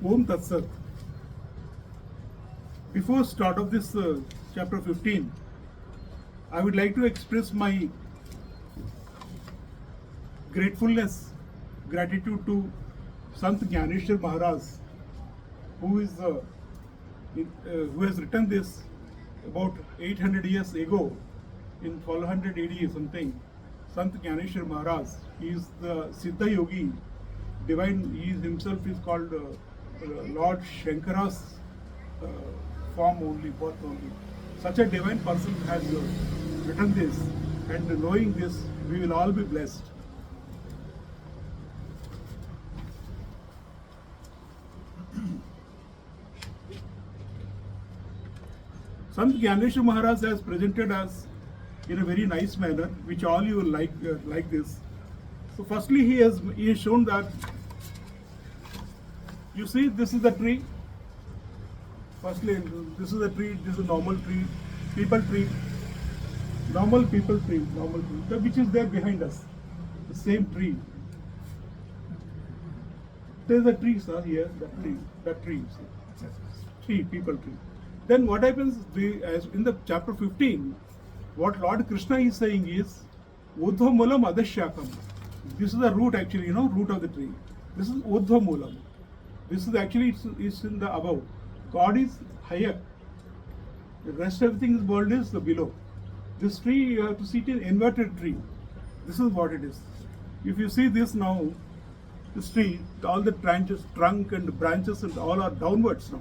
Om Tat Sat. Before start of this chapter 15, I would like to express my gratitude to Sant Jnaneshwar Maharaj, who has written this about 800 years ago, in 1200 AD or something. Sant Jnaneshwar Maharaj, he is the Siddha Yogi, divine. He himself is called Lord Shankara's form only, birth only. Such a divine person has written this, and knowing this, we will all be blessed. Sant Jnaneshwar Maharaj has presented us in a very nice manner, which all you will like this. So, firstly, he has shown that, you see, this is the tree. Firstly, this is a tree. This is a normal tree, people tree, normal people tree, which is there behind us. The same tree. There is a tree, sir. Here, that tree. Tree, people tree. Then what happens? As in the chapter 15, what Lord Krishna is saying is, Urdhva Moolam Adashyakam. This is the root, actually, root of the tree. This is Urdhva Moolam. This is actually, it's in the above. God is higher. The rest everything is world is the below. This tree, you have to see it in inverted tree. This is what it is. If you see this now, this tree, all the branches, trunk and branches and all are downwards now.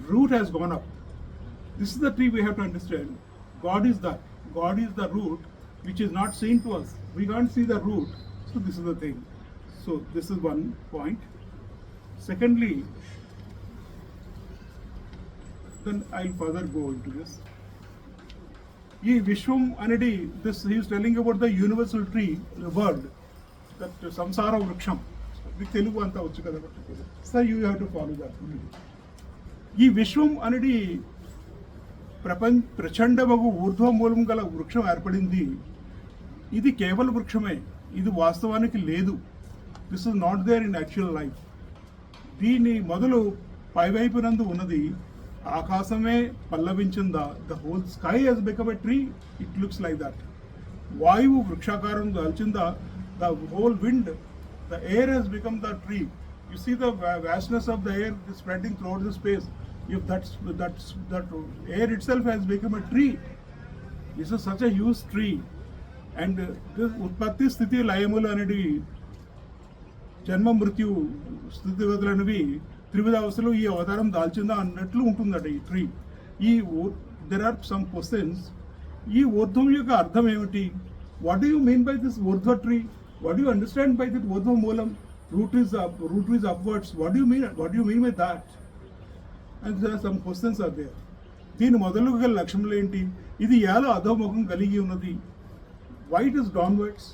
Root has gone up. This is the tree we have to understand. God is that. God is the root which is not seen to us. We can't see the root. So this is the thing. So this is one point. Secondly, then I'll further go into this. Ye Vishwam Anadi, this he is telling about the universal tree, the word, that Samsara Vriksham. Telugu anta vachu kada. Sir, you have to follow that. Ye Vishwam Anadi ప్రచండమగు ఊర్ధ్వమూలం గల వృక్షం ఏర్పడింది. ఇది కేవల వృక్షమే, ఇది వాస్తవానికి లేదు. This is not there in actual life. దీని మొదలు పైవైపునందు ఉన్నది. ఆకాశమే పల్లవించిందా. The whole sky has become a tree. It looks like that. వాయువు వృక్షాకారం దాల్చిందా. The whole wind, the air has become the tree. You see the vastness of the air spreading throughout the space. If that air itself has become a tree, this is such a huge tree, and this utpatti sthiti layamulu anedi janma mrityu sthiti vadalanivi త్రివిధ అవస్థలు ఈ అవతారం దాల్చిందా అన్నట్లు ఉంటుందట ఈ tree. there are some questions. ఈ ఊర్ధ్వం యొక్క అర్థం ఏమిటి? What do you mean by this urdhva tree? What do you understand by that urdhva moolam? Root is upwards. What do you mean by that? And there are some questions are there. దీని మొదలు గల లక్ష్యములు ఏంటి? ఇది ఎలా అధోముఖం కలిగి ఉన్నది? Why it is downwards?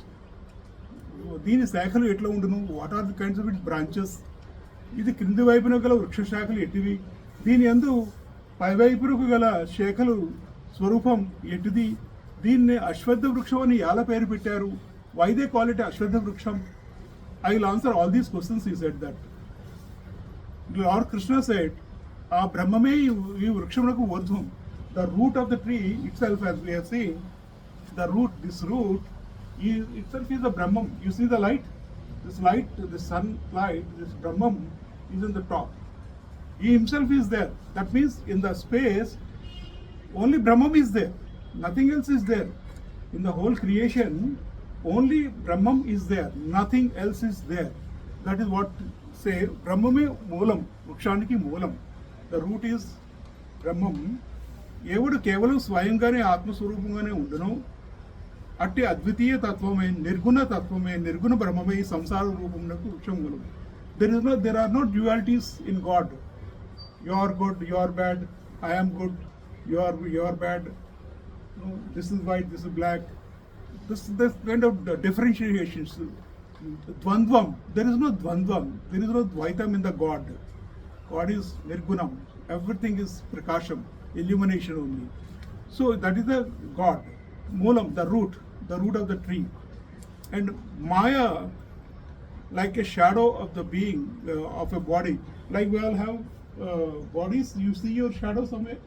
దీని శాఖలు ఎట్లా ఉండును? What are the kinds of it branches? ఇది క్రింది వైపున గల వృక్ష శాఖలు ఎట్టివి? దీని యందు పైవైపునకు గల శాఖలు స్వరూపం ఎట్టిది? దీన్ని అశ్వత్థ వృక్షం అని ఎలా పేరు పెట్టారు? Why they call it అశ్వత్థ వృక్షం? I will answer all these questions. He said that. Lord Krishna said, ఆ బ్రహ్మమే ఈ వృక్షమునకు ఊర్ధ్వం. The root of the tree itself, as we have seen, the root, this root itself is the Brahmam. You see the light, this sunlight, this Brahmam is in the top. He himself is there. That means in the space only Brahman is there, nothing else is there. In the whole creation only Brahman is there, nothing else is there. That is what say Brahmame moolam, వృక్షానికి మూలం. The root is Brahman. ఎవడు కేవలం స్వయంగానే ఆత్మస్వరూపంగానే ఉండును, అట్టి అద్వితీయ తత్వమే, నిర్గుణ తత్వమే, నిర్గుణ బ్రహ్మమే ఈ సంసార రూపమునకు వృక్షం మూలం. There are no dualities in God. You are good, you are bad, I am good, you are bad. No, this is white, this is black. This kind of differentiations. Dvandvam. There is no dvandvam. There is no dvaitam in the God. God is nirgunam. Everything is prakasham, illumination only. So that is the God. Moolam, the root of the tree. And Maya, like a shadow of the being of a body. Like we all have bodies. You see your shadow somewhere.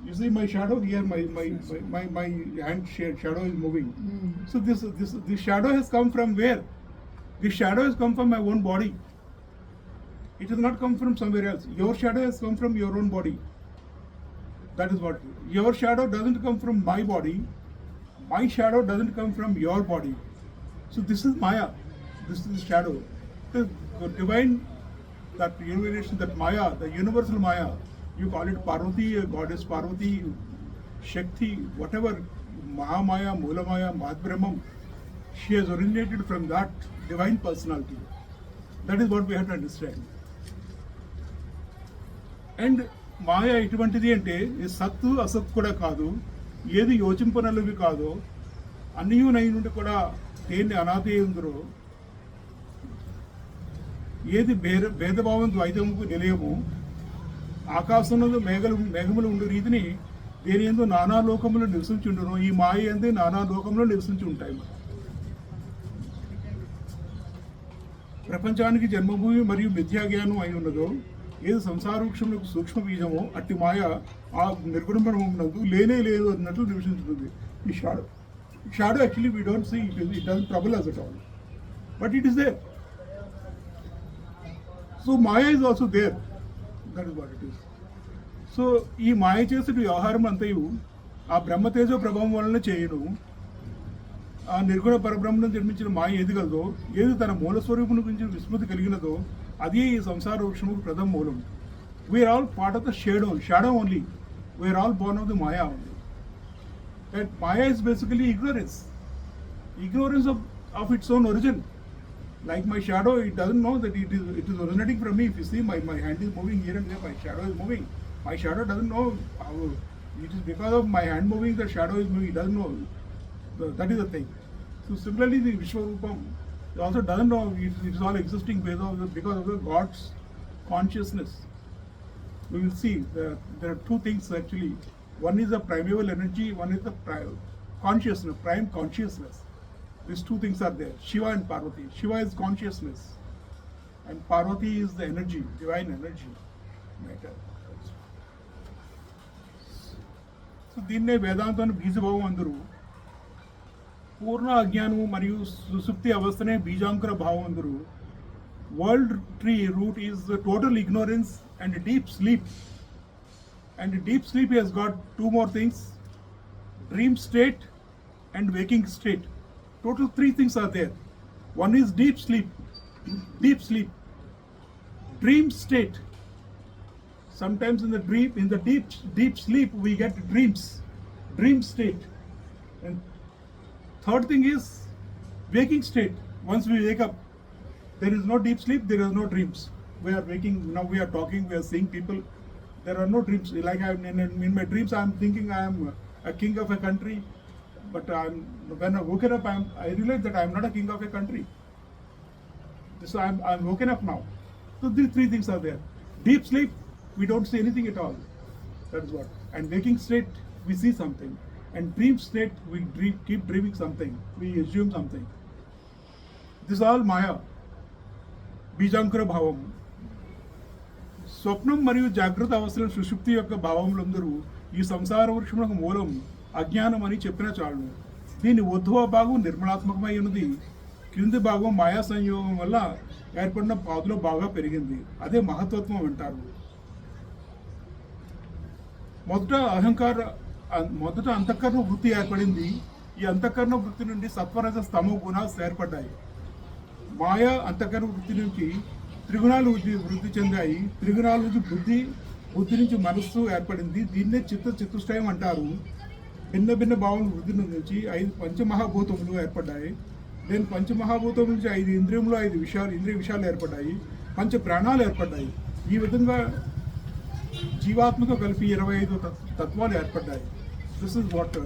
You see my shadow here. My hand shadow is moving. So this shadow has come from where? This shadow has come from my own body. It has not come from somewhere else. Your shadow has come from your own body. That is what. Your shadow doesn't come from my body. My shadow doesn't come from your body. So this is Maya. This is the shadow. The divine, that illumination, that Maya, the universal Maya, you call it Parvati, goddess Parvati, Shakti, whatever, Mahamaya, Moolamaya, Mahadbrahmam, she has originated from that divine personality. That is what we have to understand. And మాయ ఎటువంటిది అంటే సత్తు అసత్ కూడా కాదు, ఏది యోచింపనలువి కాదో, అన్నియునై నుండి కూడా దేన్ని అనాథేంద్రో, ఏది భేదభావం ద్వైతముకు నిలయము, ఆకాశంలో మేఘములు ఉండు రీతిని దేని యందు నానా లోకములు నివసించుండును, ఈ మాయ యందు నానా లోకములు నివసించి ఉంటాయి. ప్రపంచానికి జన్మభూమి మరియు మిథ్యాజ్ఞానం అయి ఉన్నదో, ఏది సంసార వృక్షములకు సూక్ష్మ బీజమో అట్టి మాయ ఆ నిర్గుణ బ్రహ్మమునందు లేనే లేదు అన్నట్లు నివసించుతుంది. ఈ shadow actually we don't see it doesn't trouble us at all, but it is there. So maya is also there. That is what it is. So ఈ మాయ చేసే వ్యవహారం అంతయు ఆ బ్రహ్మతేజ ప్రభావం వలన చేయను. ఆ నిర్గుణ పరబ్రహ్మను నిర్మించిన మాయ ఏది కలదో, ఏది తన మూల స్వరూపుని గురించి విస్మృతి కలిగినదో, అది ఈ సంసార వృక్షముకు ప్రథమ మూలం. We are all part of the shadow only. We are all born of the maya only. That maya is basically ignorance of its own origin. Like my shadow, it doesn't know that it is originating from me. If you see my hand is moving here and there, my shadow is moving. My shadow doesn't know how it is because of my hand moving, the shadow is moving. It doesn't know. That is the thing. So similarly, the Vishwarupam also doesn't know it is all existing because of the God's consciousness. We will see there are two things actually. One is the primeval energy, one is the consciousness, prime consciousness. These two things are there. Shiva and Parvati. Shiva is consciousness and Parvati is the energy, divine energy, matter. So దీన్నే వేదాంతం బీజభావం అందరూ. పూర్ణ అజ్ఞానము మరియు సుసుప్తి అవస్థనే బీజాంకుర భావం అందరూ. World tree root is total ignorance and deep sleep. And deep sleep has got two more things: dream state and waking state. Total three things are there. One is deep sleep. Dream state. Sometimes in the deep sleep we get dreams. Dream state. And third thing is waking state. Once we wake up, there is no deep sleep, there is no dreams. We are waking, now we are talking, we are seeing people. There are no dreams. Like in my dreams, I am thinking I am a king of a country. But when I woken up, I realized that I am not a king of a country. So I am woken up now. So these three things are there. Deep sleep, we don't see anything at all. That is what. And waking state, we see something. And dream state, we keep dreaming something. We assume something. This is all Maya. Bijankara Bhavam. స్వప్నం మరియు జాగ్రత్త అవస్థల సుషుప్తి యొక్క భావములందరూ ఈ సంసార వృక్షములకు మూలం అజ్ఞానం అని చెప్పిన చాలును. దీని ఉద్భవ భాగం నిర్మలాత్మకమై ఉన్నది. క్రింది భాగం మాయా సంయోగం వల్ల ఏర్పడిన పాదులో బాగా పెరిగింది. అదే మహత్వత్వం అంటారు. మొదట అంతఃకరణ వృత్తి ఏర్పడింది. ఈ అంతఃకరణ వృత్తి నుండి సత్వరజ స్తమో గుణాలు ఏర్పడ్డాయి. మాయా అంతఃకరణ వృత్తి నుంచి త్రిగుణాలు వృద్ధి చెందాయి. త్రిగుణాల నుంచి బుద్ధి నుంచి మనస్సు ఏర్పడింది. దీన్నే చతుష్టయం అంటారు. భిన్న భావన వృద్ధి నుంచి 5 పంచమహాభూతములు ఏర్పడ్డాయి. దెన్ పంచమహాభూతం నుంచి 5 ఇంద్రియములు, 5 ఇంద్రియ విషయాలు ఏర్పడ్డాయి. 5 ప్రాణాలు ఏర్పడ్డాయి. ఈ విధంగా జీవాత్మక కలిపి 25 తత్వాలు ఏర్పడ్డాయి. This is what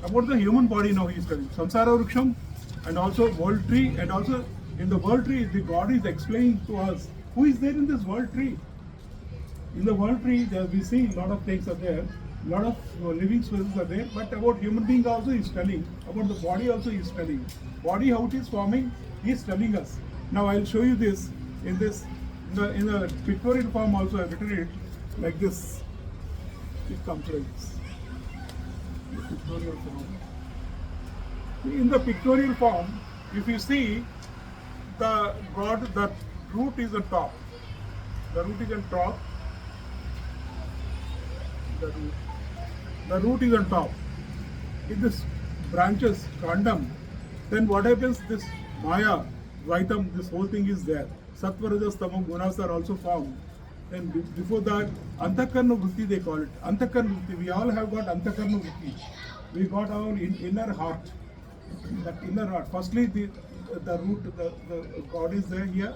about the human body now he study. సంసార వృక్షం and also world tree, and also in the world tree the God is explaining to us who is there in this world tree. In the world tree we see a lot of things are there, lot of living spirits are there, but about human being also is telling, about the body also is telling. Body, how it is forming, He is telling us. Now I'll show you this in this in the pictorial form also. I've written it like this. It comes like this. The pictorial form. In the pictorial form, if you see the root is on top. The root is on top. The root is on top. If this branches, kandam, then what happens? This maya, Vaitam, this whole thing is there. Sattva, Rajas, Tamam, gunas are also formed. And before that, Antakarna Vritti they call it. Antakarna Vritti. We all have got Antakarna Vritti. We got our inner heart. That inner heart. Firstly, the root, the God is there here.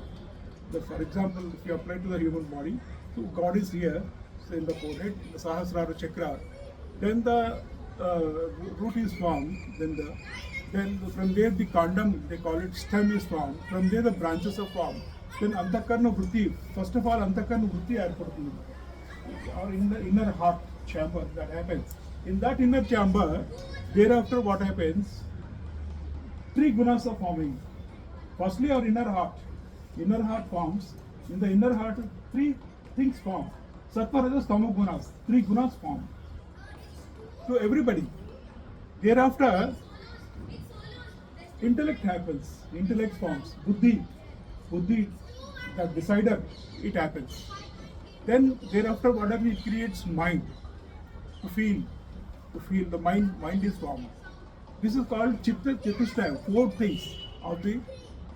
For example, if you apply to the human body, so God is here, say in the forehead, the Sahasrara Chakra. Then the root is formed. Then from there the kandam, they call it stem, is formed. From there the branches are formed. Then Antakarna Vritti. First of all, Antakarna Vritti airportundi. Or in the inner heart chamber that happens. In that inner chamber, thereafter what happens? Three gunas are forming. Firstly, our inner heart. Inner heart forms. In the inner heart, three things form. Sattva, Rajas, Tamo gunas. Three gunas form. To everybody. Thereafter, intellect happens. Intellect forms. Buddhi, the decider, it happens. Then thereafter, what happens? It creates mind. To feel. The mind is formed. This is called Chitta Chatushtayam. Four things of the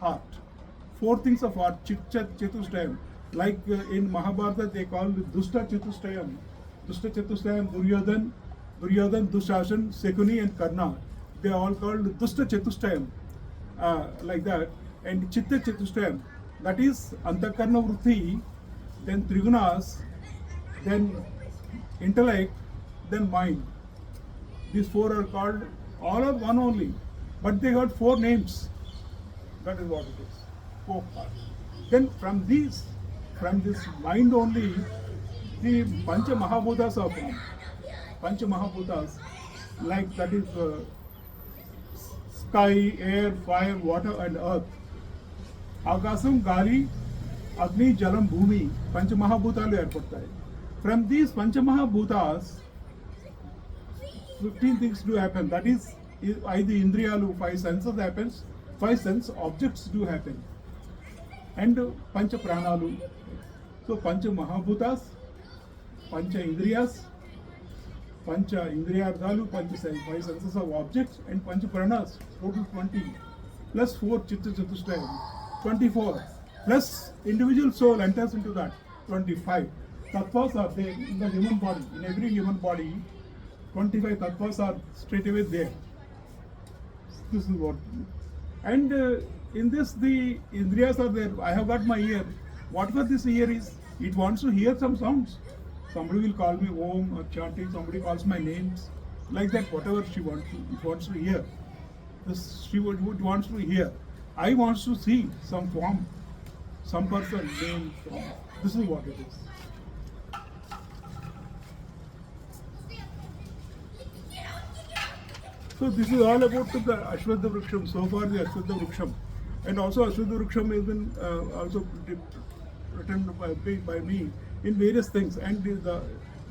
heart. Four things of heart. Chitta Chatushtayam. Like in Mahabharata, they call it Dushta Chatushtayam. Dushta Chatushtayam, Duryodhan, Dushasan, Sekuni and Karna. They are all called Dushta Chatushtayam. Like that. And Chitta Chatushtayam. That is Antakarna Vritti, then Trigunas, then intellect, then mind. These four are called, all are one only, but they got four names. That is what it is. Four parts. Then from this mind only, the Pancha Mahabhutas are formed. Pancha Mahabhutas, like that is sky, air, fire, water and earth. Akasam, Gali, Agni, Jalam, Bhumi, Pancha Mahabhutalu airpadtayi. From these Pancha Mahabhutas, 15 things do happen. That is, either Indriyalu, 5 senses happens, 5 sense objects do happen. And Pancha Pranalu. So Pancha Mahabhutas, Pancha Indriyas, Pancha Indriyardhalu, 5 senses of objects, and Pancha Pranas, total 20. Plus 4 Chitta Chatushtayam, 24. Plus individual soul enters into that, 25. Tattvas are there in the human body. In every human body, 25 tattvas are straight away there. This is what. And in this, the Indriyas are there. I have got my ear. Whatever this ear is, it wants to hear some sounds. Somebody will call me Om or chanting, somebody calls my names. Like that, whatever she wants to hear. She would wants to hear. I wants to see some form, some person, name, form. This is what it is. So this is all about the Ashwatha Vriksham. So far the Ashwatha Vriksham. And also Ashwatha Vriksham has been also written by me in various things. And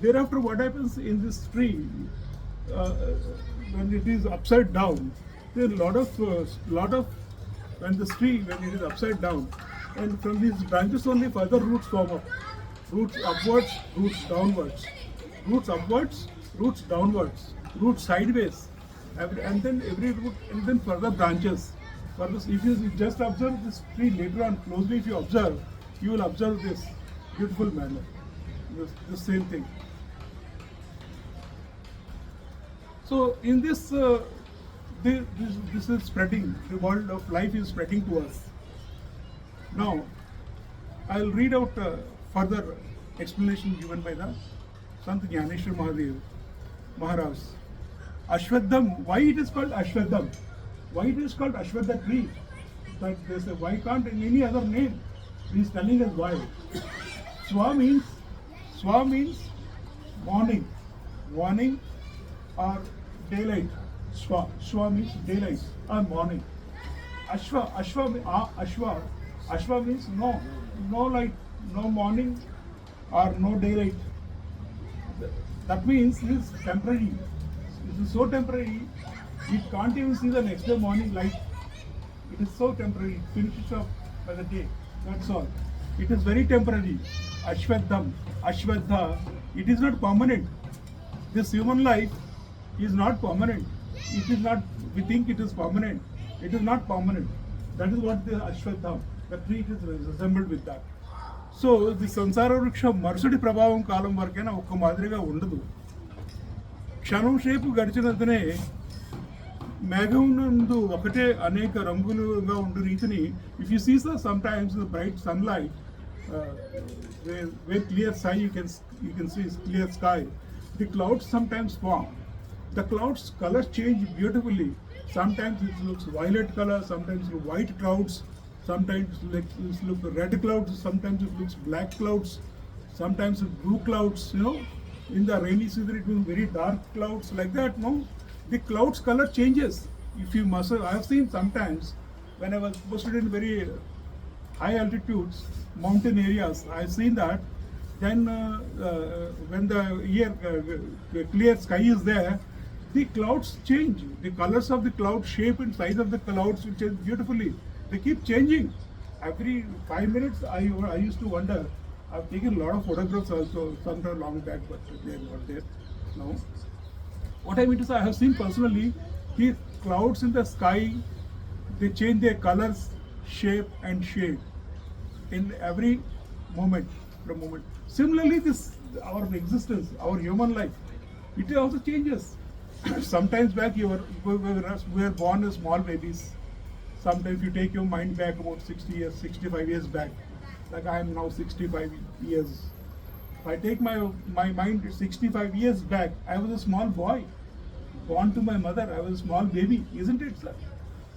thereafter what happens in this tree, when it is upside down, there are a lot of when this tree, when it is upside down, and from these branches only further roots form up. Roots upwards, roots downwards. Roots upwards, roots downwards. Roots sideways. And then every root, and then further branches. For this, if you just observe this tree later on closely, if you observe, you will observe this beautiful manner. The same thing. So in this, this is spreading. The world of life is spreading to us. Now, I'll read out further explanation given by the Sant Jnaneshwar Mahadev Maharaj. Ashwadham, why it is called Ashwadham? Why it is called Ashwadha tree? That they say, why can't in any other name? He is telling us why. Swa means morning or daylight. Swa means daylight or morning. Ashwa means no light, no morning or no daylight. That means it is temporary. It is so temporary, it can't even see the next day morning light. It is so temporary, it finishes up by the day. That's all. It is very temporary. Ashwadha, it is not permanent. This human life is not permanent. It is not, we think it is permanent. It is not permanent. That is what the Ashwadha, the tree is resembled with that. So the సంసార వృక్షం మరుసటి ప్రభావం కాలం వరకైనా ఒక్క మాదిరిగా ఉండదు. క్షణం సేపు గడిచినంతనే మేఘం నందు ఒకటే అనేక రంగులుగా ఉండే రీతిని if you sees sometimes bright sunlight where clear sky you can see clear sky, the clouds sometimes form. The clouds colors change beautifully. Sometimes it looks violet color, sometimes white clouds, sometimes it looks red clouds, sometimes it looks black clouds, sometimes blue clouds, you know. In the rainy season it will be very dark clouds like that, no. The clouds color changes. If you must, I have seen sometimes when I was posted in very high altitudes, mountain areas, I have seen that then when the clear sky is there, the clouds change. The colors of the cloud shape and size of the clouds will change beautifully. They keep changing. Every 5 minutes I used to wonder. I've taken a lot of photographs also, sometime long back, but they are not there now. What I mean to say, I have seen personally, the clouds in the sky, they change their colors, shape and shade in every moment. Similarly, our existence, our human life, it also changes. Sometimes back we were born as small babies. Sometimes you take your mind back about 60 years, 65 years back. Like I am now 65 years. If I take my mind 65 years back, I was a small boy. Born to my mother, I was a small baby, isn't it, sir?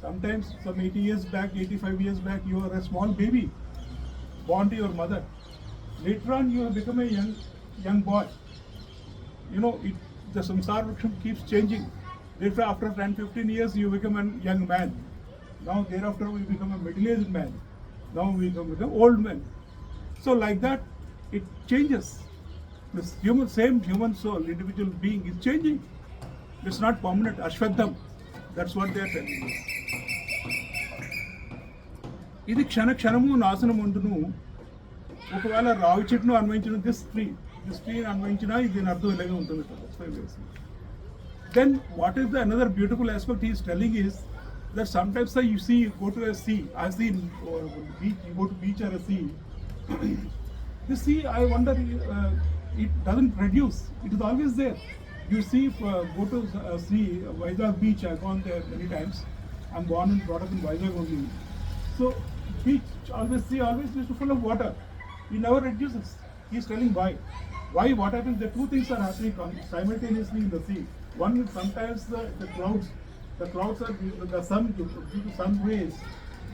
Sometimes some 80 years back, 85 years back, you are a small baby, born to your mother. Later on, you have become a young boy. You know, the samsara vriksham keeps changing. Later, after 10-15 years, you become a young man. Now, thereafter, we become a middle-aged man. Now, we become old men. So, like that, it changes. This same human soul, individual being is changing. It's not permanent. Ashwadham. That's what they are telling us. ఇది క్షణము నాశనం ఉండును. ఒకవేళ రావి చెట్టును అన్వయించిన this ట్రీని అన్వయించినా దీని అర్థం ఇలాగే ఉంటుంది. Then what is the another beautiful aspect he is telling is that sometimes you see, you go to a sea, I've seen beach, you go to beach or a sea. The sea, I wonder, it doesn't reduce, it is always there. You see, go to sea, Vizag beach, I've gone there many times. I'm born and brought up in Vizag only. So beach, always is full of water. It never reduces. He's telling why. Why? What happens? The two things are happening simultaneously in the sea. One is sometimes the clouds are the sun, due to sun rays,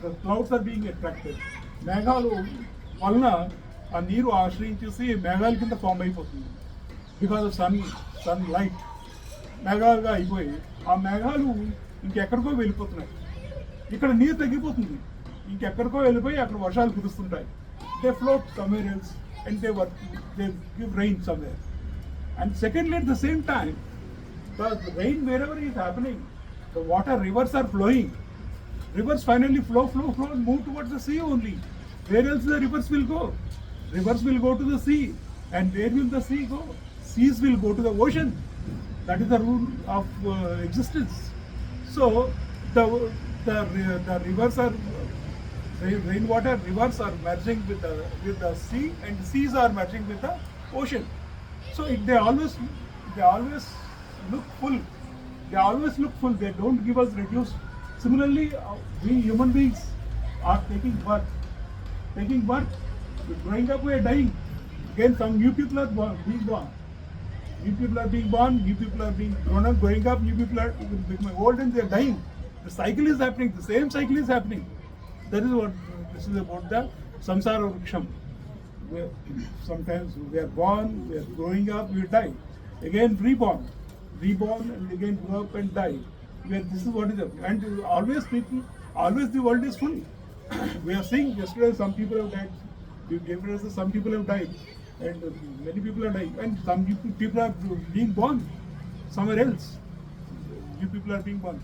the clouds are being attracted. మేఘాలు వలన ఆ నీరు ఆశ్రయించేసి మేఘాల కింద form అయిపోతుంది. Because of sun light మేఘాలుగా అయిపోయి ఆ మేఘాలు ఇంకెక్కడికో వెళ్ళిపోతున్నాయి. ఇక్కడ నీరు తగ్గిపోతుంది, ఇంకెక్కడికో వెళ్ళిపోయి అక్కడ వర్షాలు కురుస్తుంటాయి. They float somewhere else and they give rain somewhere. And secondly, at the same time, the rain wherever is happening, the rivers are flowing. Rivers finally flow and move towards the sea only. Where else the rivers will go? Rivers will go to the sea. And where will the sea go? Seas will go to the ocean. That is the rule of existence. So the rivers are rainwater, rivers are merging with the sea, and seas are merging with the ocean. So they always look full. They don't give us reduced. Similarly, we human beings are taking birth. We're growing up, we are dying. Again, some new people are being born. New people are being born. New people are being grown up, growing up. New people are becoming old and they are dying. The cycle is happening. The same cycle is happening. That is what this is about, the samsara vriksham. Sometimes we are born, we are growing up, we die. Again reborn and again grow up and die. This is what is happening. And always people always the world is full. We are seeing yesterday some people have died. Some people have died, and many people are dying, and some people are being born somewhere else. New people are being born.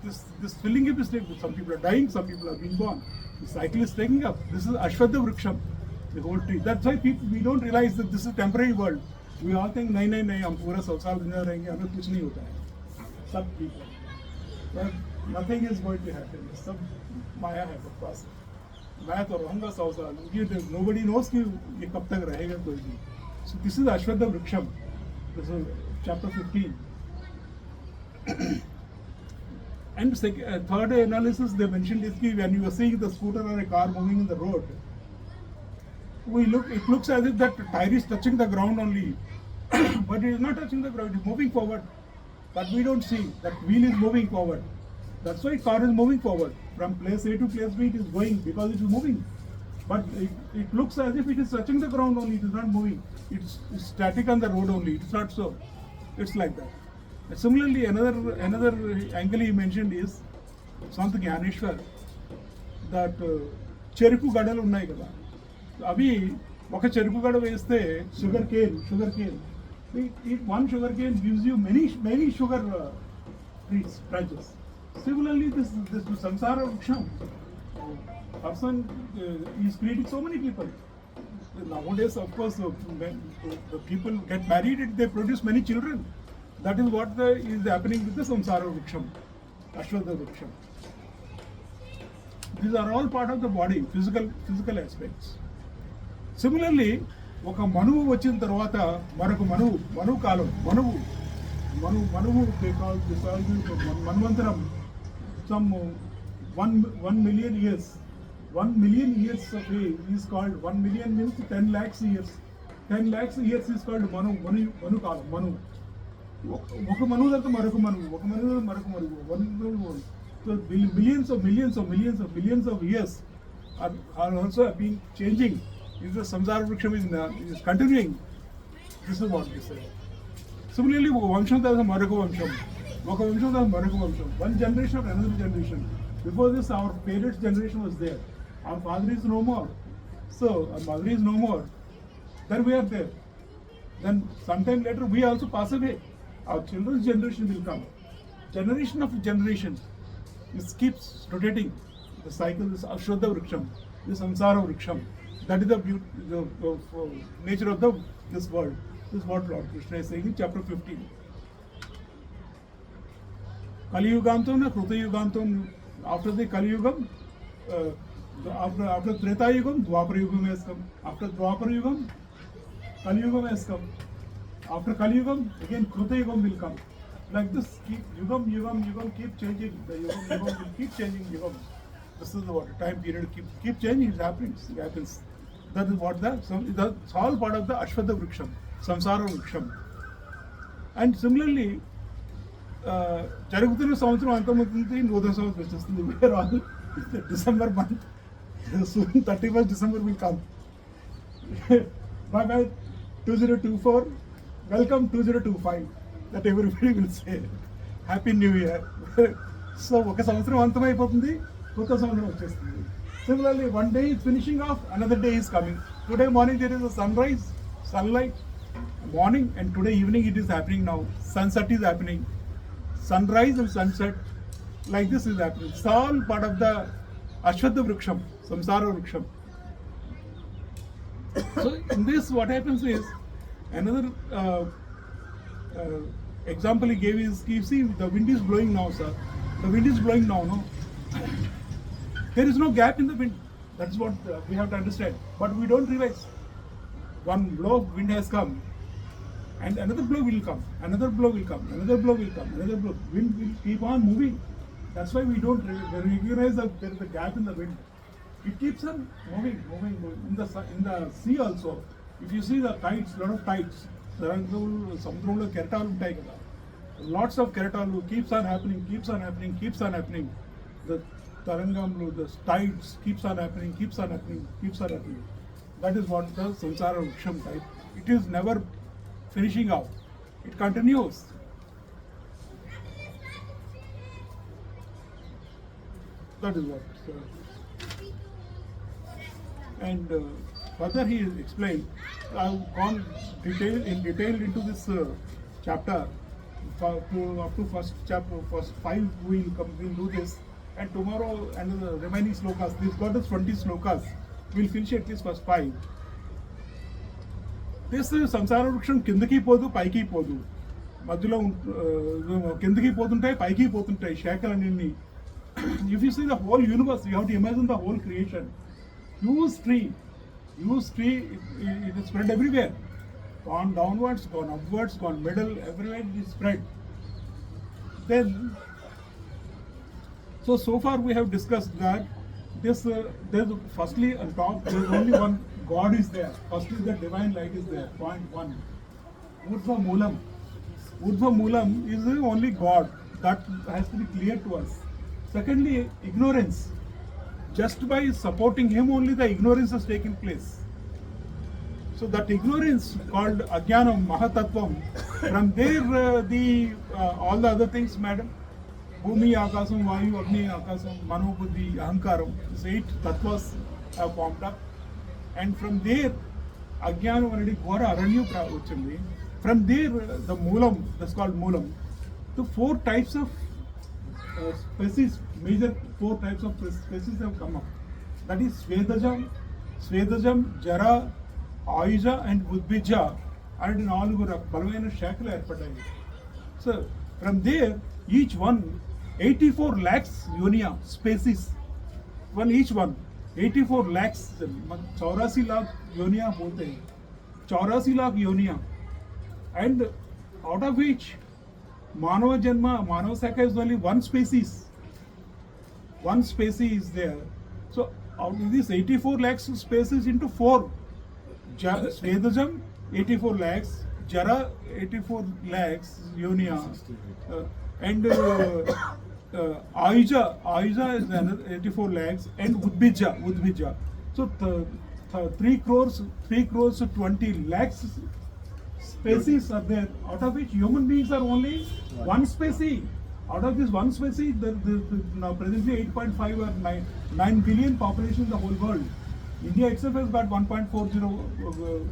This filling up is taking. Some people are dying, some people are being born. The cycle is taking up. This is Ashwatha Vriksham, the whole tree. That's why we don't realize that this is a temporary world. We all think नहीं हम पूरा 100 साल जिंदा रहेंगे, हमें कुछ नहीं होता है. सब ठीक है. But nothing is going to happen. सब माया है बकवास. मैं तो रहूँगा 100 साल. Nobody knows कि ये कब तक रहेगा कोई भी. So this is Ashwatha Vriksham. This is chapter 15. And third analysis they mentioned is that when you are seeing the scooter or a car moving in the road, it looks as if that tire is touching the ground only, but it is not touching the ground, it is moving forward. But we don't see that wheel is moving forward. That's why car is moving forward. From place A to place B it is going because it is moving. But it looks as if it is touching the ground only, it is not moving. It's static on the road only, it's not so. It's like that. Similarly, another angle he mentioned is Sant Gyaneshwar, that చెరుకు గడలు ఉన్నాయి కదా, అవి ఒక చెరుకు గడ వేస్తే sugar cane, one sugar cane gives you many sugar trees, branches. Similarly, this samsara vriksham, person is creating so many people. Nowadays, of course, the people get married and they produce many children. That is what is happening with the samsara vriksham, Ashwatha vriksham. These are all part of the body, physical aspects. Similarly, ఒక మనువు వచ్చిన తర్వాత మరొక మనువు కాలం, మనువు మన్వంతరం, some 1 million years. 1 million years of age is called, 1 million means 10 lakhs years. 10 lakhs years is called మను కాలం. ఒక మనువు తర్వాత మరొక మనువు. So millions of years are also been changing. If the samsara vriksham is continuing, this is what we say. Similarly, ఒక వంశం తర్వాత మరొక వంశం, one generation or another generation. Before this, our parents' generation was there. Our father is no more, so our mother is no more. Then we are there. Then sometime later we also pass away. Our children's generation will come. Generation of generation. This keeps rotating. The cycle is Ashwatha Vriksham, the Samsara Vriksham. That is the nature of this world. This is what Lord Krishna is saying in chapter 15. Kali Yugantam, Kruta Yugantam. After the Kali Yugam, after Treta Yugam, Dwapara Yugam has come. After Dwapara Yugam, Kali Yugam has come. After Kali Yugam, again Kruta Yugam will come. Like this, Yugam keep changing. The Yugam will keep changing Yugam. This is what time period keep changing. It happens. That is what that's all part of the Ashwatha Vriksham, Samsara Vriksham. And similarly, జరుగుతున్న సంవత్సరం అంతమవుతుంది, నూతన సంవత్సరం వచ్చేస్తుంది. We are all December month. Soon 31st December will come. Bye 2024. Welcome 2025. That everybody will say. Happy New Year. So ఒక సంవత్సరం అంతమైపోతుంది, కొత్త సంవత్సరం వచ్చేస్తుంది. Similarly, one day is finishing off, another day is coming. Today morning there is a sunlight, morning, and today evening it is happening now. Sunset is happening. Sunrise and sunset, like this is happening. It's all part of the Ashwatha Vriksham, Samsara Vriksham. So in this, what happens is, another example he gave is, you see, the wind is blowing now, sir. The wind is blowing now, no? There is no gap in the wind. That's what we have to understand. But we don't realize. One blow of wind has come, and another blow will come, another blow will come, another blow will come, another blow. Wind will keep on moving. That's why we don't recognize that there is a gap in the wind. It keeps on moving. In the sea also, if you see the tides, lot of tides, సముద్రంలో కెరటాలు ఉంటాయి కదా, lots of కెరటాలు keeps on happening. The tarangamlu, the tides keeps on happening. That is what the samsara vriksham type. It is never finishing out. It continues. That is what. And further he explained, I've gone in detail into this chapter. Up to first chapter, first 5 we'll do this, and tomorrow and the remaining slokas. This got us 20 slokas. We'll finish at least first 5. This సంసార వృక్షం కిందకి పోదు పైకి పోదు, మధ్యలో కిందకి పోతుంటాయి పైకి పోతుంటాయి శాఖలన్నీ. If you see the whole universe, you have to imagine the whole creation. Huge tree, it is spread everywhere. Gone downwards, gone upwards, gone middle, everywhere it is spread. Then, so far we have discussed that this, there's firstly on top, there's only one God is there. Firstly, the divine light is there. Point 1. Urdhva Moolam. Urdhva Moolam is the only God. That has to be clear to us. Secondly, ignorance. Just by supporting him only, the ignorance has taken place. So that ignorance called Ajnanam, Mahatattvam, from there all the other things, madam, Bhumi, Akasam, Vayu, Agni, Akasam, Mano, Buddhi, Ahankaram, these 8 tattvas have formed up. And from there, Ajnanam already Ghora Aranyu Uchindi. From there, the Moolam, that's called Moolam. The 4 types of species, major 4 types of species have come up. That is Svedajam, Jara, Ayuja and Udbija, and in all over Balvaina Shakla Erpatayi. So from there, each one 84 lakhs Yonia species. Each one 84 lakhs 84 lakh Yonia bolte hain. 84 lakh Yonia. And out of which Manava Janma, Manava Saka is only one species. One species is there. So out of these 84 lakhs species into 4. Svedajam 84 lakhs, Jara 84 lakhs, Yonia, and Ayuja is another 84 lakhs, and Udbija. So 3 crores 20 lakhs species are there, out of which human beings are only one species. Out of this one species, now presently 8.5 or 9 billion population in the whole world. India itself has got 1.40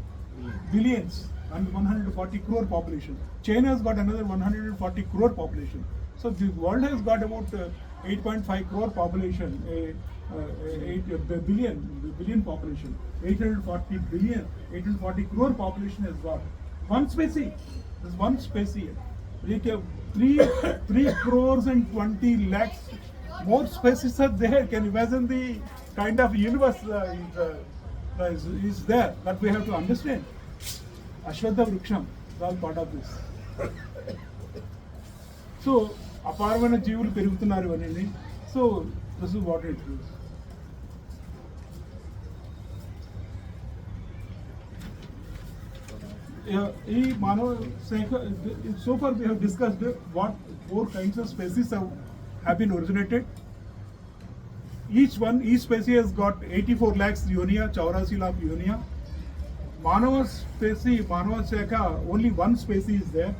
billions and 140 crore population. China has got another 140 crore population. So the world has got about 8.5 crore population, 8 billion population. 840 crore population has got. One species. There's one species. 3 crores and 20 lakhs more species are there. Can you imagine the kind of universe is there that we have to understand? Ashwadha Vriksham is all part of this. So, aparvana jeevulu perugutunnaru aneni. So, this is what it is. So far we have discussed what 4 kinds of species have been originated. Each species has got 84 lakhs Yonia, 84 lakh Yonia. Manava species, Manava Shaka, only one species is there.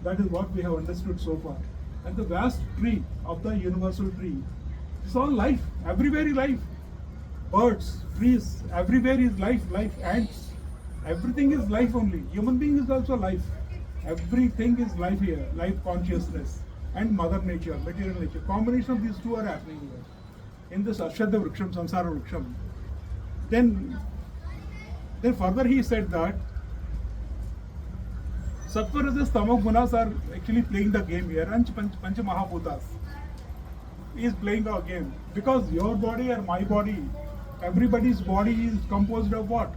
That is what we have understood so far. And the vast tree of the universal tree, it's all life, everywhere is life. Birds, trees, everywhere is life, ants. Everything is life only. Human being is also life. Everything is life here, life consciousness and mother nature, material nature. Combination of these two are happening here. In this Ashwadha Vriksham, Samsara Vriksham. Then further he said that Sattva, Rajas, Tamo Gunas are actually playing the game here. And Pancha Mahabhutas is playing our game. Because your body and my body, everybody's body is composed of what?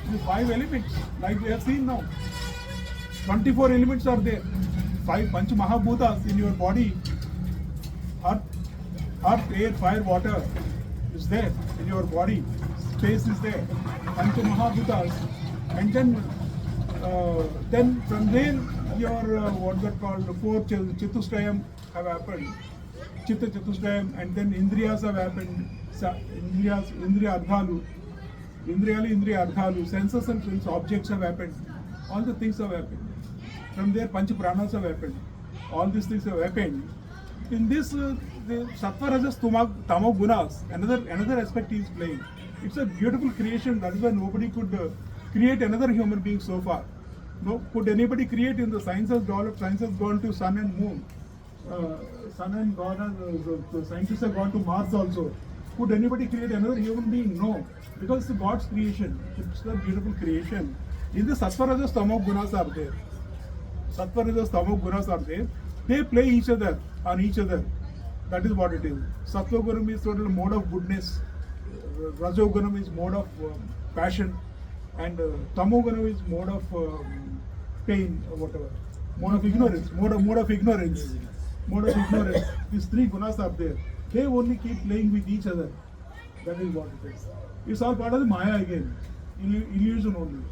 The 5 elements, like we have seen now. 24 elements are there. 5 Pancha Mahabhutas in your body. Earth, air, fire, water is there in your body. Space is there. Pancha Mahabhutas. And then from there your what that called 4 Chatushrayam have happened. Chitta Chatushrayam, and then Indriyas have happened. Indriya Ardhalu, senses and sense objects have happened. All the things have happened. From there, Pancha Pranas have happened. All these things have happened. In this, the sattva, rajas, tamo gunas, another aspect is playing. It's a beautiful creation. That is why nobody could create another human being so far. No, could anybody create in the science has developed? Science has gone to sun and moon. Sun and God, the scientists have gone to Mars also. Could anybody create another human being? No, because it's God's creation. It's a beautiful creation. In the sattva, rajas, tamo gunas are there. Sattva, rajas, tamo gunas are there. They play each other on each other. That is what it is. Sattva gunam is sort of mode of goodness. Rajogunam is mode of passion, and Tamogunam is mode of pain or whatever. Mode of ignorance. Mode of ignorance. Mode of ignorance. These three gunas are there. They only keep playing with each other. That is what it is. It's all part of the Maya again. Illusion only.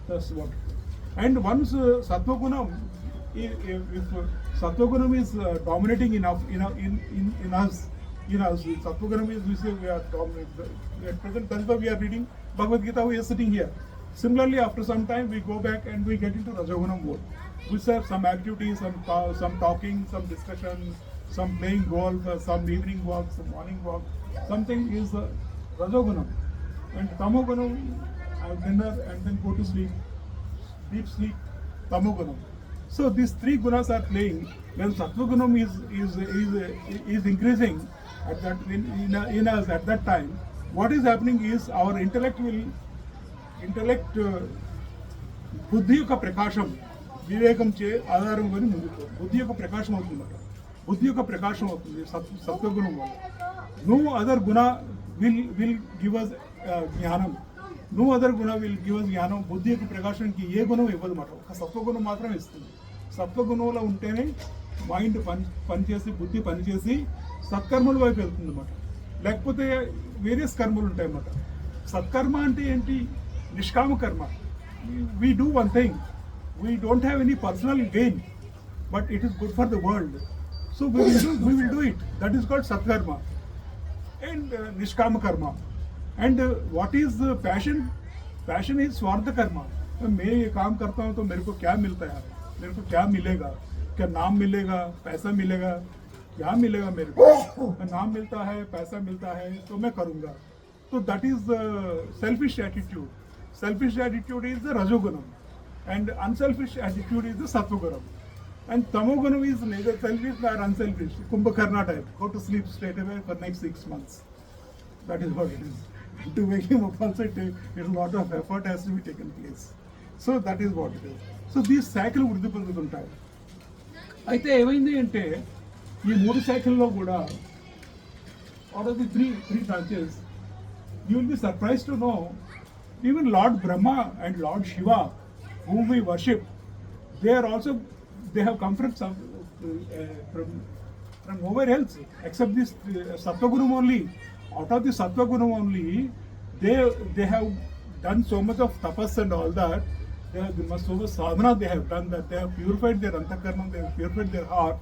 That's what it is. And once Sattva Gunam, if Sattva Gunam is dominating in us, Sattva Gunam is, we say we are dominant. At present, that's why we are reading Bhagavad Gita, we are sitting here. Similarly, after some time, we go back and we get into Rajagunam mode. We have some activities, some talking, some discussion, some playing golf, some evening walk, some morning walk. Something is Rajagunam. And Tamogunam, have dinner and then go to sleep. Deep sleep, Tamogunam. So these three gunas are playing. When Sattva Gunam is increasing at that in us at that time, what is happening is our intellect బుద్ధి యొక్క ప్రకాశం వివేకం చే ఆధారం కొని ముందుకు బుద్ధి యొక్క ప్రకాశం అవుతుందన్నమాట. బుద్ధి యొక్క ప్రకాశం అవుతుంది సత్వగుణం వల్ల. No other Guna will give us జ్ఞానం. No other Guna will give us జ్ఞానం. బుద్ధి యొక్క ప్రకాశానికి ఏ గుణం ఇవ్వదు అన్నమాట, ఒక సత్వగుణం మాత్రం ఇస్తుంది. సత్వగుణంలో ఉంటేనే మైండ్ పనిచేసి బుద్ధి పనిచేసి సత్కర్మల వైపు వెళ్తుంది అన్నమాట. లేకపోతే వేరియస్ కర్మలు ఉంటాయి అన్నమాట. సత్కర్మ అంటే ఏంటి? నిష్కామ కర్మ. We do one thing. We don't have any personal gain, but it is good for the world. So we will do it. That is called satkarma and nishkama karma. And what is passion? Passion is swartha karma. मैं ये काम करता हूँ तो मेरे को क्या मिलता है, मेरे को क्या मिलेगा, क्या नाम मिलेगा, पैसा मिलेगा, क्या मिलेगा मेरे को? नाम मिलता है, पैसा मिलता है तो मैं करूँगा. So that is selfish attitude. Selfish attitude is the Rajogunam, and unselfish attitude is the Sattvagunam. And Tamogunam is neither selfish nor unselfish. Kumbhakarna type. Go to sleep straight away for next 6 months. That is what it is. To wake him up also, a lot of effort has to be taken place. So that is what it is. So these cycle వృద్ధి పొందుతుంటాయి. అయితే ఏమైంది అంటే ఈ 3 సైకిల్లో కూడా out of the three branches, you will be surprised to know even Lord Brahma and Lord Shiva, whom we worship, they have come from nowhere else except this Sattvagunam only. Out of the Sattvagunam only, they have done so much of tapas and all that. They have so much sadhana they have done, that they have purified their antakarnam, they have purified their heart,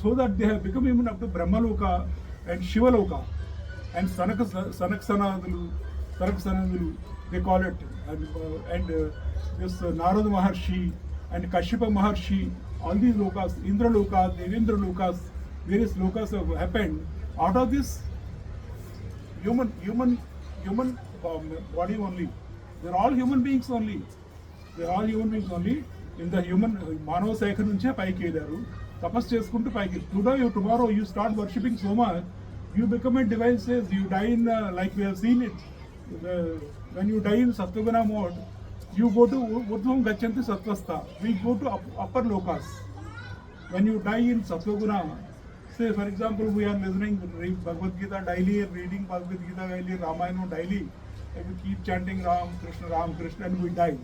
so that they have become even up to Brahma Loka and Shiva Loka and Sanaksanadulu, they call it, and this Narada Maharshi and Kashyapa Maharshi, all these lokas, Indra lokas, Devendra lokas, various lokas have happened out of this human body only. They're all human beings only. They're all human beings only. In the human Manava Saikha nunche paiki edaru, tapas cheskuntu paiki. Tomorrow you start worshipping so much, you become a divine says. You die in like we have seen it. When you die in Sattva mode, you go to Urdhvam Gachanti Sattvastha. We go to upper lokas. When you die in Sattva, say for example, we are listening Bhagavad Gita daily, reading Bhagavad Gita daily, Ramayana daily, and we keep chanting Ram Krishna, and we die.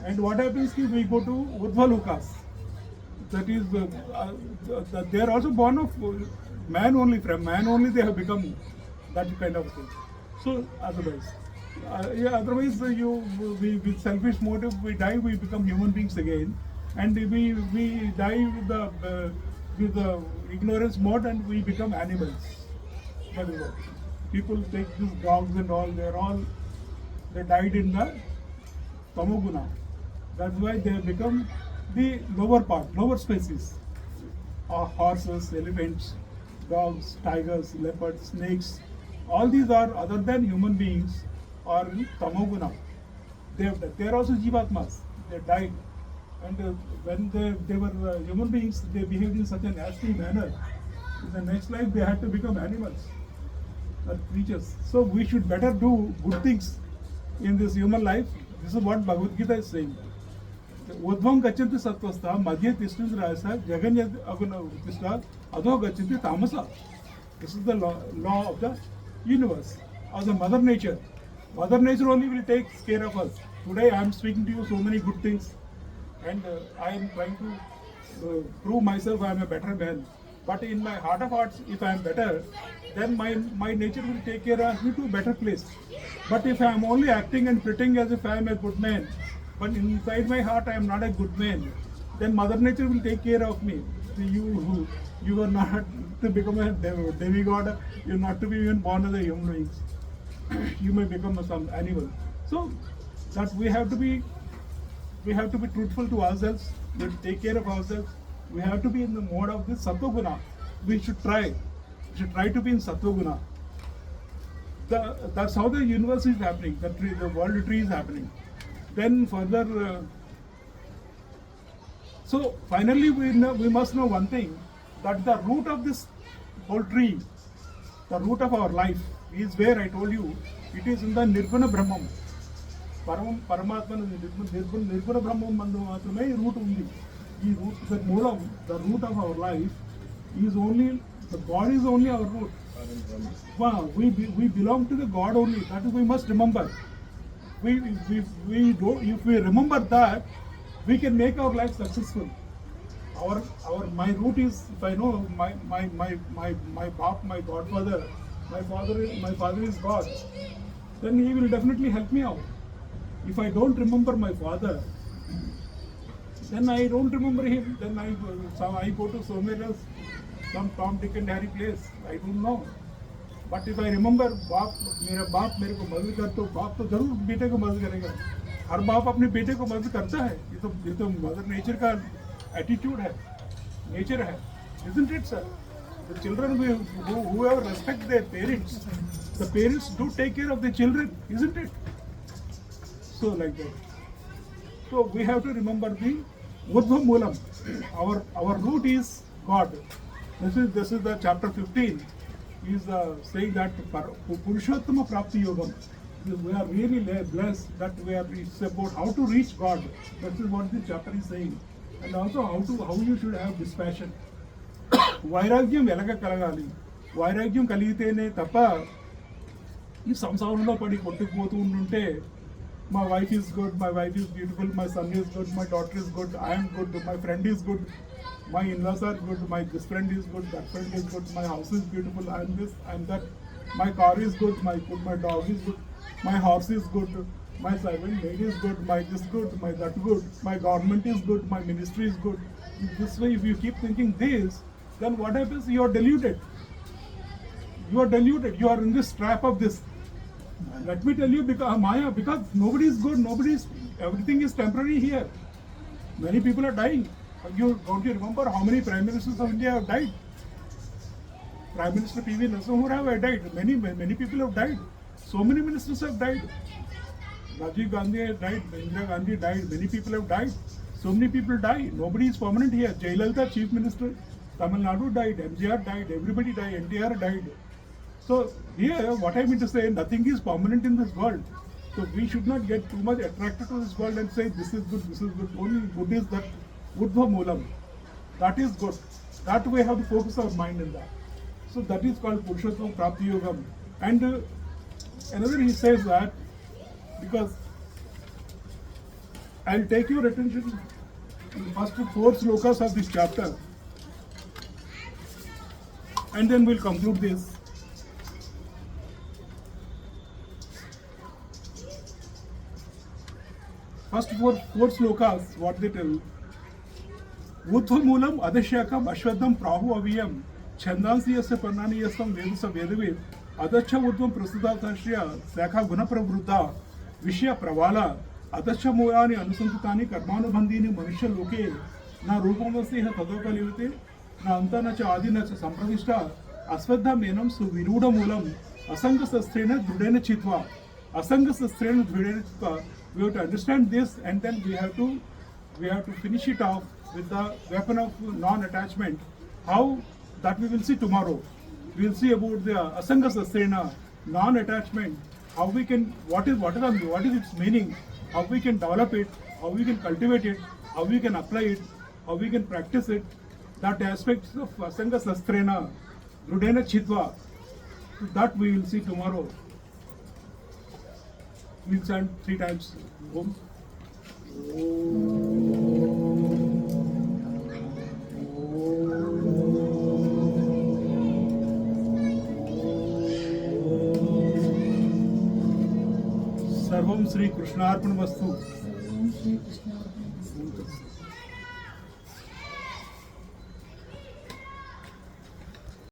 And what happens is we go to Urdhva lokas. That is, they are also born of man only. From man only they have become that kind of thing. So otherwise, with selfish motive we die, we become human beings again, and we die with the ignorance mode, and we become animals. That is what. People take these dogs and all, they died in the Tamoguna. That's why they have become the lower species, horses, elephants, dogs, tigers, leopards, snakes, all these are other than human beings are in tamoguna. They are also jivatmas. They died, and when they were human beings, they behaved in such a nasty manner. In the next life, they had to become animals or creatures. So we should better do good things in this human life. This is what Bhagavad Gita is saying. Udvam gachanti satvastha madhye tishthanti rajasa jaganya aguna tishtha adho gachanti tamasa. This is the law of the universe, of the mother nature. Mother nature only will take care of us. Today I am speaking to you so many good things, and I am trying to prove myself I am a better man. But in my heart of hearts, if I am better, then my nature will take care of me to a better place. But if I am only acting and pretending as if I am a good man, but inside my heart I am not a good man, then Mother Nature will take care of me. You are not to become a demigod, you are not to be even born as a human beings. You may become some animal. So that we have to be truthful to ourselves, we have to take care of ourselves. We have to be in the mode of this Sattva Guna. We should try to be in Sattva Guna. That's how the universe is happening, the world tree is happening. Then further, so finally we must know one thing, that the root of this whole tree, the root of our life is where I told you, it is in the Nirguna Brahman. Paramatma Nirguna Brahman mandu matrame root undi. The root of our life is only, the God is only our root. Wow, we belong to the God only. That is, we must remember. If we remember that, we can make our life successful. My root is, if I know my Bap, my Godfather, my father is God, then he will definitely help me out. If I don't remember my father, then I don't remember him. Then I go to somewhere else, some Tom, Dick and Harry place. I don't know. But if I remember, मेरा बाप मेरे को मदद कर, तो बाप तो जरूर बेटे को मदद करेगा. हर बाप अपने बेटे को मदद करता है. ये तो मदर नेचर का एटीट्यूड है, नेचर है, isn't it, sir? The children whoever respect their parents, the parents do take care of the children, isn't it? So like that. So we have to remember the Urdhva Moolam. Our root is God. This is the chapter 15. He is saying that Purushottama Prapti Yogam. We are really blessed that it's about how to reach God. That is what this chapter is saying. And also how you should have dispassion. వైరాగ్యం ఎలాగ కలగాలి, వైరాగ్యం కలిగితేనే తప్ప ఈ సంసారంలో పడి కొట్టుకుపోతూ ఉంటుంటే my wife is good, my wife is beautiful, my son is good, my daughter is good, I am good, my friend is good, my in-laws are good, this friend is good, that friend is good, my house is beautiful, I am this, I am that, my car is good, my dog is good, my horse is good, my servant maid is good, my this good, my that good, my government is good, my ministry is good. This way, if you keep thinking this, then what happens? You are deluded. You are deluded. You are in this trap of this. Let me tell you, because Maya, because nobody is good, everything is temporary here. Many people are dying. Don't you remember how many prime ministers of India have died? Prime Minister P.V. Narasimha have died. Many people have died. So many ministers have died. Rajiv Gandhi has died. Indira Gandhi died. Many people have died. So many people die. Nobody is permanent here. Jayalalitha, Chief Minister, Tamil Nadu died. MGR died. Everybody died. NTR died. So here, what I mean to say, nothing is permanent in this world. So we should not get too much attracted to this world and say this is good, this is good. Only good is that Urdhva Moolam. That is good. That we have to focus our mind in that. So that is called Purushottama Prapti Yogam. And another he says that, because I'll take your attention to the first 4 slokas of this chapter, and then we'll conclude this. First four slokas, what they tell. Urdhva Moolam Adashyakam Ashwadam Prahu Aviyam Chandansi Yasya Parnani Yastam Vedasa Vedavid Adascha Urdhvam Prasudhatashrya Sakha Guna Pravruddha Vishya Pravala Adascha Moorani Anusantitani Karmanubandhini Manusha Loke Na Rupamasi Tadokaliute Na Anta Na Cha Adi Na Cha Sampravishtha అశ్వత్థామేనం సువిరూఢమూలం అసంగశస్త్రేణ దృఢేన చిత్వా. అసంగశస్త్రేణ దృఢేన చిత్వా. We have to understand this, and then we have to finish it off with the weapon of non-attachment. How that we will see tomorrow. We will see about the asangasastrena, non-attachment. How we can, what is its meaning? How we can develop it? How we can cultivate it? How we can apply it? How we can practice it? That aspects of asangasastrena, drudena chitva. That we will see tomorrow. We'll chant 3 times. Om. सर्वं श्री कृष्णार्पणमस्तु. सर्वं श्री कृष्णार्पणमस्तु.